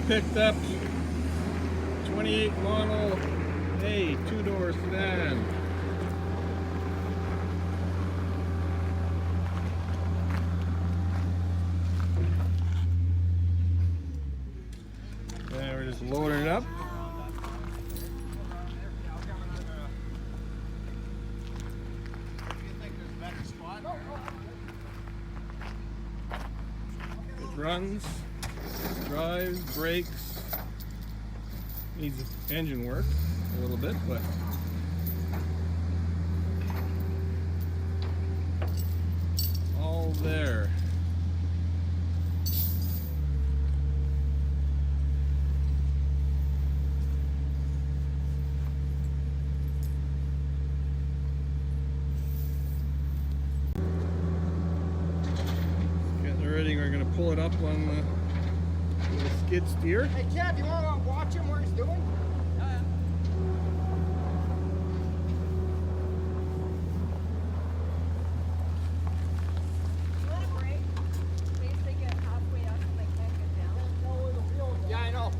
picked up 28 model A 2-door sedan. And we're just loading it up. It runs, drives, brakes, needs engine work a little bit, but all there. Getting ready, we're going to pull it up on the skid steer. Hey, Chad, you want to watch him where he's doing? Yeah, I know.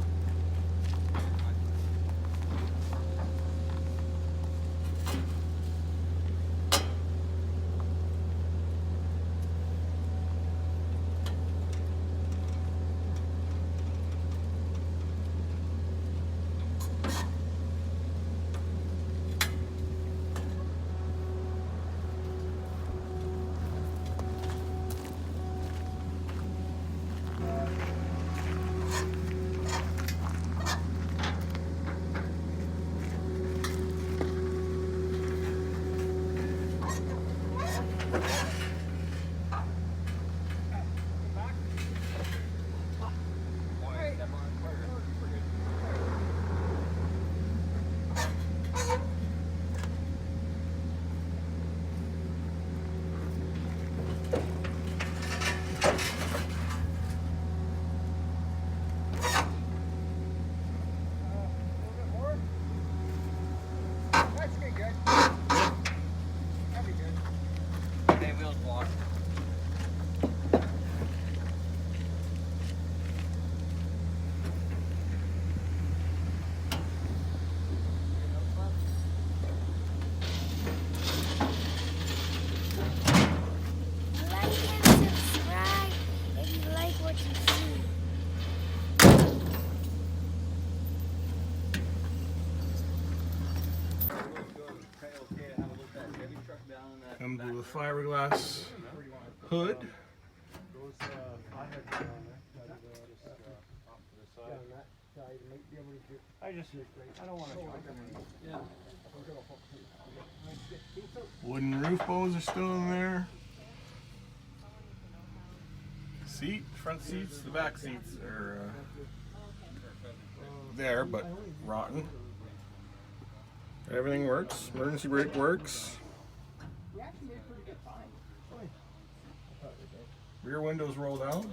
Comes with a fiberglass hood. Wooden roof bows are still in there. Front seats, the back seats are there, but rotten. Everything works. Emergency brake works. Rear windows roll down.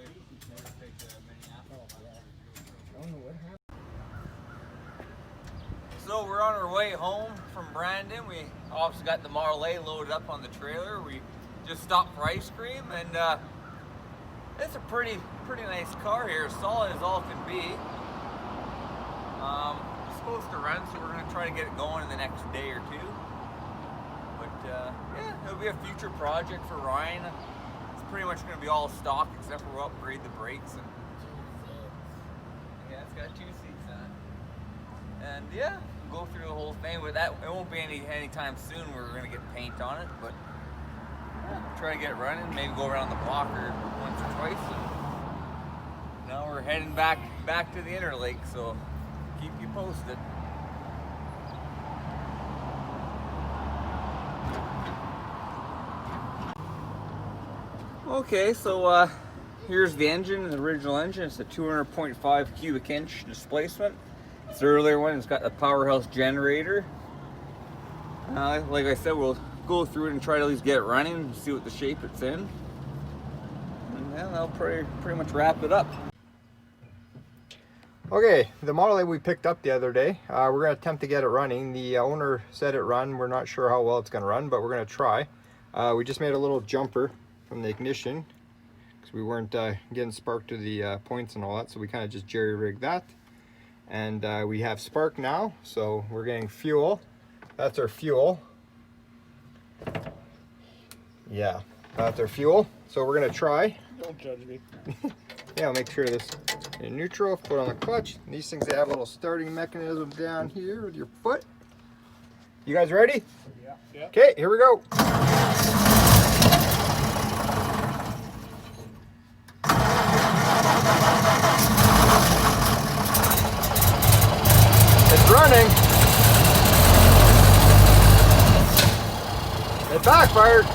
So we're on our way home from Brandon. We obviously got the Model A loaded up on the trailer. We just stopped for ice cream, and it's a pretty nice car here, solid as all can be. It's supposed to run, so we're going to try to get it going in the next day or two. But yeah, it'll be a future project for Ryan. It's pretty much going to be all stock except for we'll upgrade the brakes. And yeah, it's got 2 seats on it. And yeah, we'll go through the whole thing. But that it won't be anytime soon. We're going to get paint on it, but try to get it running. Maybe go around the block or once or twice. And now we're heading back to the Interlake. So keep you posted. Okay, so here's the engine, the original engine. It's a 200.5 cubic inch displacement. It's the earlier one. It's got a powerhouse generator. Like I said, we'll go through it and try to at least get it running and see what the shape it's in. And then that'll pretty much wrap it up. Okay, the Model A we picked up the other day, we're going to attempt to get it running. The owner said it run. We're not sure how well it's going to run, but we're going to try. We just made a little jumper from the ignition because So we weren't getting spark to the points and all that, so we kind of just jerry-rigged that. And we have spark now, so we're getting fuel. That's our fuel. Yeah, that's our fuel. So we're gonna try. Don't judge me. Yeah, I'll make sure this in neutral, foot on the clutch. These things, they have a little starting mechanism down here with your foot. You guys ready? Yeah. Okay, here we go. It's running. It backfired.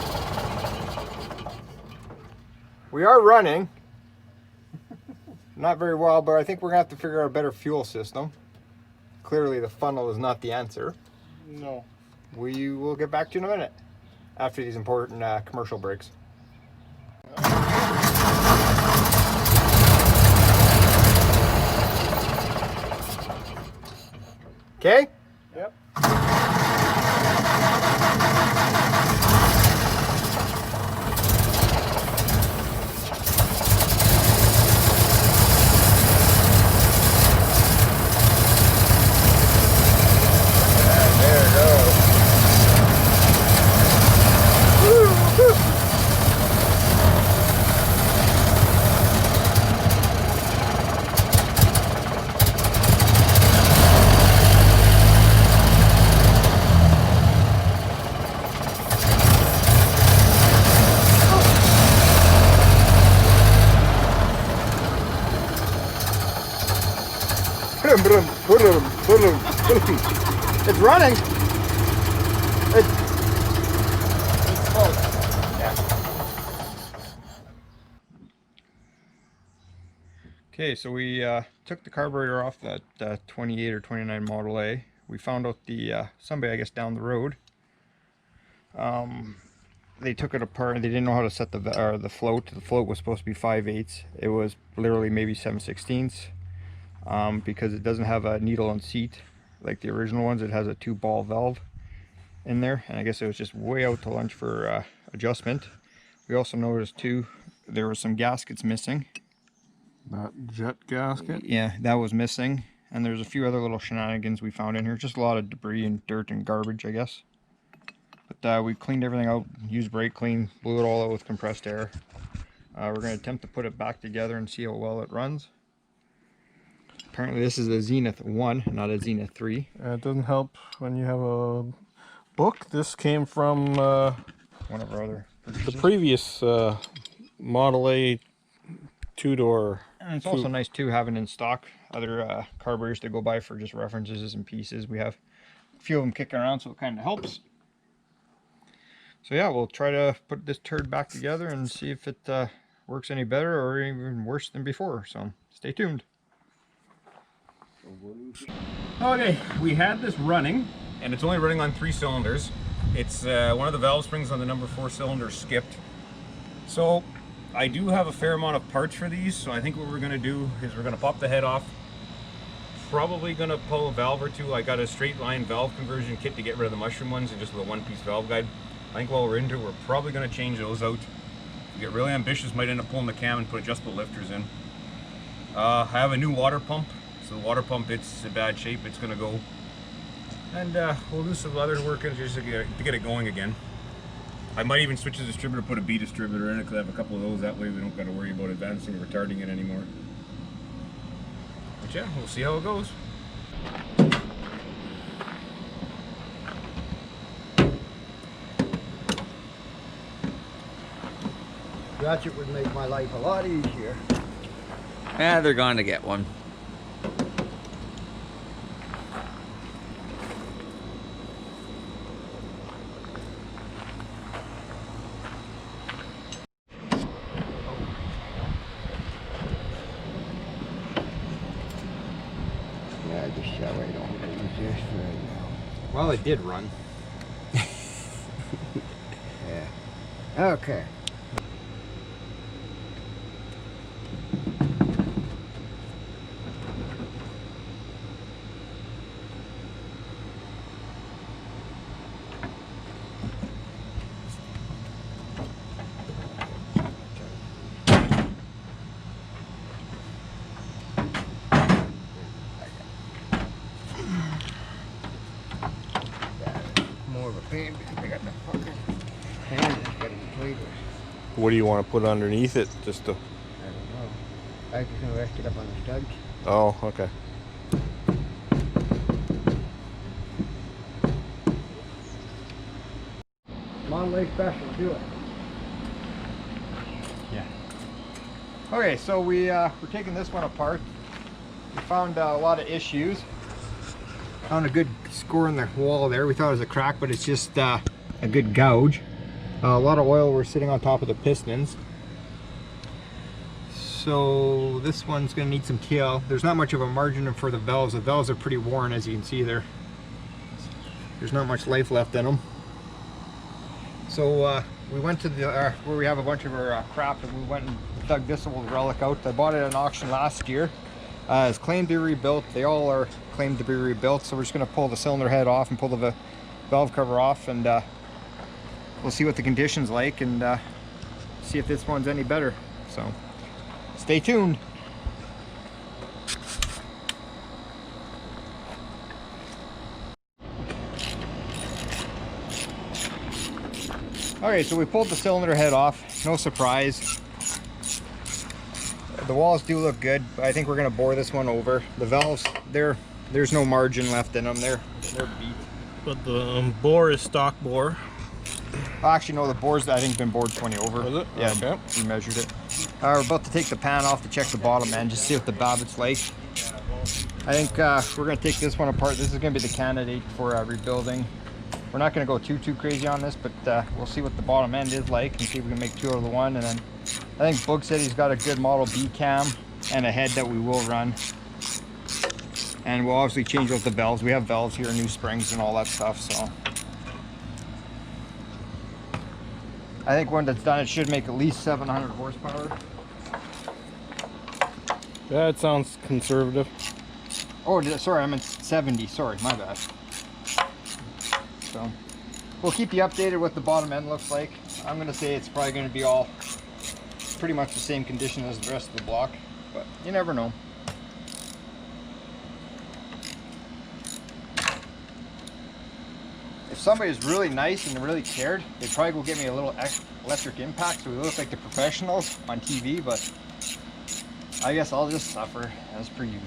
We are running. Not very well, but I think we're gonna have to figure out a better fuel system. Clearly the funnel is not the answer. No. We will get back to you in a minute after these important commercial breaks. Okay? Yep. There it goes. It's running. It's close. Yeah. Okay, so we took the carburetor off that 28 or 29 Model A. We found out somebody, I guess, down the road. They took it apart and they didn't know how to set the float. The float was supposed to be 5/8. It was literally maybe 7/16. Because it doesn't have a needle and seat like the original ones. It has a 2-ball valve in there, and I guess it was just way out to lunch for adjustment. We also noticed too there was some gaskets missing. That jet gasket? Yeah, that was missing, and there's a few other little shenanigans we found in here. Just a lot of debris and dirt and garbage, I guess. But we cleaned everything out, used brake clean, blew it all out with compressed air. We're going to attempt to put it back together and see how well it runs. Apparently this is a Zenith 1, not a Zenith 3. It doesn't help when you have a book. This came from One of our other the purchases. previous Model A two-door. And it's also nice too having in stock other carburetors to go by for just references and pieces. We have a few of them kicking around, so it kind of helps. So yeah, we'll try to put this turd back together and see if it works any better or even worse than before. So stay tuned. Okay, we had this running, and it's only running on 3 cylinders. It's one of the valve springs on the number 4 cylinder skipped. So I do have a fair amount of parts for these, so I think what we're going to do is we're going to pop the head off. Probably going to pull a valve or two. I got a straight line valve conversion kit to get rid of the mushroom ones and just with a 1-piece valve guide. I think while we're into it, we're probably going to change those out. If we get really ambitious, might end up pulling the cam and put adjustable lifters in. I have a new water pump. So the water pump, it's in bad shape, it's going to go. And we'll do some other work just to get it going again. I might even switch the distributor, put a B distributor in it, because I have a couple of those. That way we don't got to worry about advancing or retarding it anymore. But yeah, we'll see how it goes. Ratchet would make my life a lot easier. Yeah, they're going to get one. Yeah, just shall I don't use this right now. Well, it did run. Yeah. Okay. paint because I got the fucking pan that's got to be played with. What do you want to put underneath it? Just to... I don't know. I just gonna rest it up on the studs. Oh, okay. Long leg special, do it. Yeah. Okay, so we're taking this one apart. We found a lot of issues. Found a good score in the wall there. We thought it was a crack, but it's just a good gouge. A lot of oil was sitting on top of the pistons. So this one's going to need some tail. There's not much of a margin for the valves. The valves are pretty worn, as you can see there. There's not much life left in them. So we went to the where we have a bunch of our crap, and we went and dug this old relic out. I bought it at an auction last year. It's claimed to be rebuilt. They all are claimed to be rebuilt. So we're just going to pull the cylinder head off and pull the valve cover off, and we'll see what the condition's like, and see if this one's any better. So stay tuned. Okay, so we pulled the cylinder head off. No surprise. The walls do look good, but I think we're going to bore this one over. The valves, there's no margin left in them. They're beat. But the bore is stock bore. Actually, no, the bore's, I think, been bored 20 over. Was it? Yeah, Okay. we measured it. We're about to take the pan off to check the bottom end, just see what the babbitt's like. I think we're going to take this one apart. This is going to be the candidate for rebuilding. We're not going to go too crazy on this, but we'll see what the bottom end is like and see if we can make two out of the one. And then I think Boog said he's got a good model B cam and a head that we will run. And we'll obviously change out the valves. We have valves here, new springs and all that stuff, so. I think when it's done, it should make at least 700 horsepower. That sounds conservative. Oh, sorry, I meant 70. Sorry, my bad. So, we'll keep you updated what the bottom end looks like. I'm going to say it's probably going to be all pretty much the same condition as the rest of the block, but you never know. If somebody was really nice and really cared, they'd probably go get me a little electric impact so we look like the professionals on TV, but I guess I'll just suffer as per usual.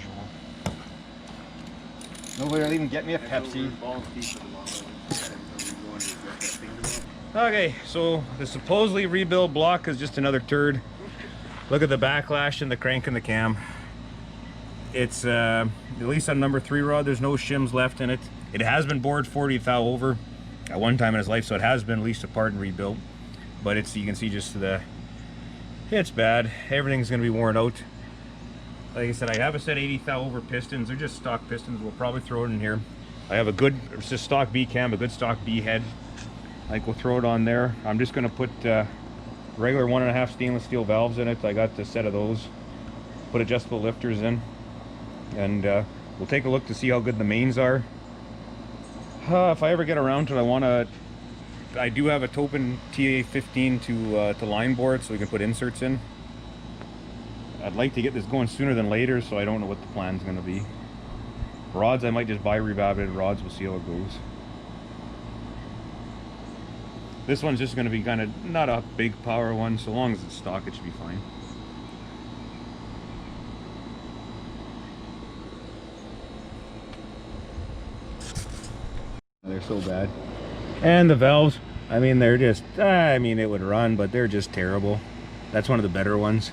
Nobody will even get me a Pepsi. Okay, so the supposedly rebuilt block is just another turd. Look at the backlash and the crank and the cam. It's at least on number 3 rod, there's no shims left in it. It has been bored 40 thou over at one time in its life, so it has been at least apart and rebuilt. But it's, you can see just it's bad. Everything's gonna be worn out. Like I said, I have a set 80 thou over pistons. They're just stock pistons. We'll probably throw it in here. I have a good, it's just stock B cam, a good stock B head. Like, we'll throw it on there. I'm just gonna put regular 1.5 stainless steel valves in it. I got a set of those. Put adjustable lifters in, and we'll take a look to see how good the mains are. If I ever get around to it, I do have a Topin TA15 to line board, so we can put inserts in. I'd like to get this going sooner than later, so I don't know what the plan's gonna be. Rods, I might just buy rebabbited rods. We'll see how it goes. This one's just going to be kind of not a big power one. So long as it's stock, it should be fine. They're so bad. And the valves, I mean, they're just, I mean, it would run, but they're just terrible. That's one of the better ones.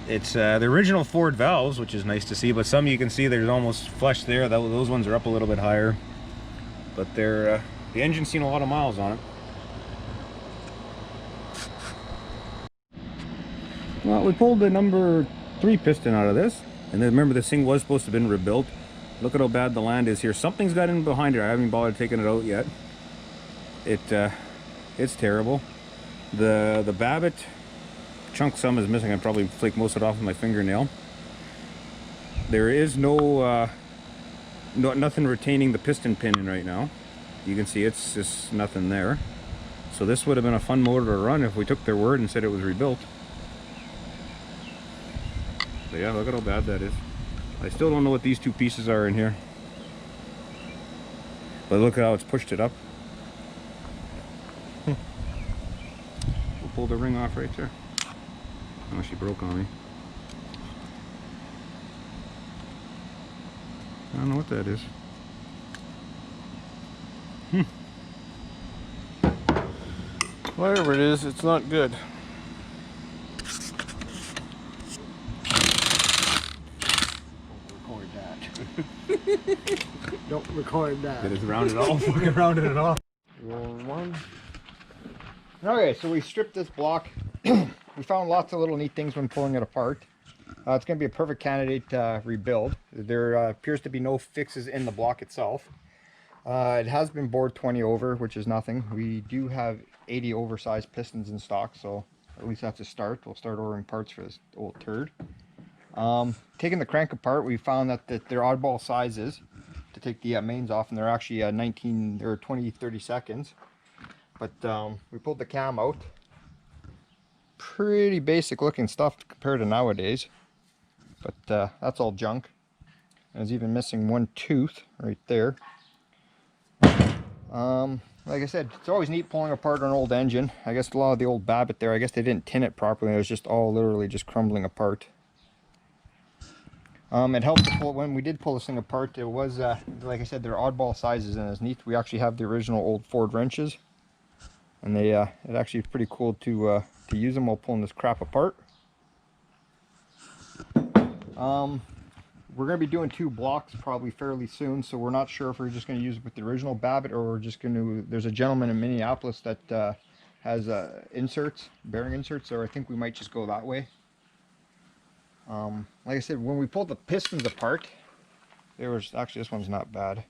It's the original Ford valves, which is nice to see, but some you can see there's almost flush there. Those ones are up a little bit higher, but they're the engine's seen a lot of miles on it. Well, we pulled the number 3 piston out of this, and then remember, this thing was supposed to have been rebuilt. Look at how bad the land is here. Something's got in behind it. I haven't bothered taking it out yet. It's terrible. The babbitt chunk some is missing. I probably flake most of it off with my fingernail. There is nothing retaining the piston pin in right now. You can see it's just nothing there. So this would have been a fun motor to run if we took their word and said it was rebuilt. So yeah, look at how bad that is. I still don't know what these 2 pieces are in here, but look at how it's pushed it up. We'll pull the ring off right there. Oh, she broke on me. I don't know what that is. Whatever it is, it's not good. Record that. Don't record that. It is rounded off. Fucking rounded it off. Wrong one. Okay, so we stripped this block. We found lots of little neat things when pulling it apart. It's going to be a perfect candidate to rebuild. There appears to be no fixes in the block itself. It has been bored 20 over, which is nothing. We do have 80 oversized pistons in stock, so at least that's a start. We'll start ordering parts for this old turd. Taking the crank apart, we found that they're oddball sizes to take the mains off, and they're actually 19 or 20/32. But we pulled the cam out. Pretty basic looking stuff compared to nowadays, but that's all junk. And it's even missing one tooth right there. Like I said, it's always neat pulling apart an old engine. I guess a lot of the old Babbitt there, I guess they didn't tin it properly. It was just all literally just crumbling apart. It helped to pull, when we did pull this thing apart, it was, like I said, they're oddball sizes, and it's neat. We actually have the original old Ford wrenches, and they, it actually is pretty cool to use them while pulling this crap apart. We're going to be doing 2 blocks probably fairly soon, so we're not sure if we're just going to use it with the original Babbitt, or we're just going to, there's a gentleman in Minneapolis that has inserts, bearing inserts, so I think we might just go that way. Like I said, when we pulled the pistons apart, there was, actually this one's not bad.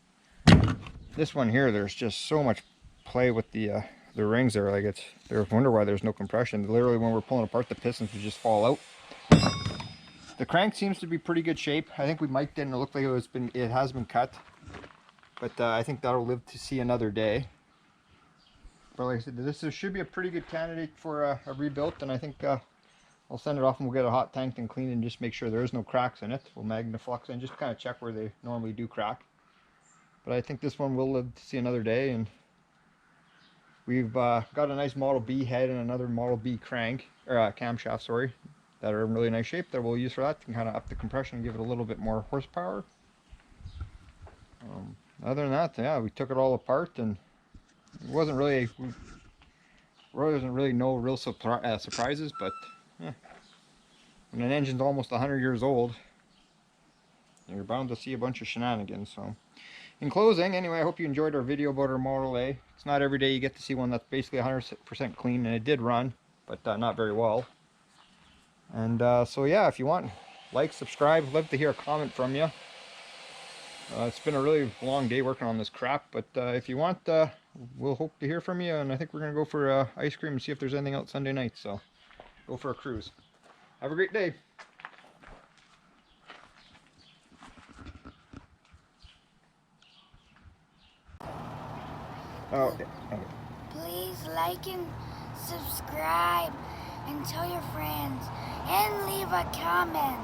This one here, there's just so much play with the rings there, like it's, there's wonder why there's no compression. Literally when we're pulling apart, the pistons would just fall out. The crank seems to be pretty good shape. I think we might didn't look like it has been cut, but I think that'll live to see another day. But like I said, this should be a pretty good candidate for a rebuild, and I think I'll send it off and we'll get a hot tank and clean and just make sure there's no cracks in it. We'll magnaflux and just kind of check where they normally do crack. But I think this one will live to see another day, and we've got a nice Model B head and another Model B crank, or camshaft, sorry, that are in really nice shape that we'll use for that to kind of up the compression and give it a little bit more horsepower. Other than that, yeah, we took it all apart, and it wasn't really, no real surprises, but yeah. When an engine's almost 100 years old, you're bound to see a bunch of shenanigans. So in closing, anyway, I hope you enjoyed our video about our Model A. It's not every day you get to see one that's basically 100% clean, and it did run, but not very well. And so yeah, if you want, like, subscribe. I'd love to hear a comment from you. It's been a really long day working on this crap, but if you want, we'll hope to hear from you, and I think we're going to go for ice cream and see if there's anything out Sunday night, so go for a cruise. Have a great day. Oh, okay. Please like and subscribe and tell your friends and leave a comment.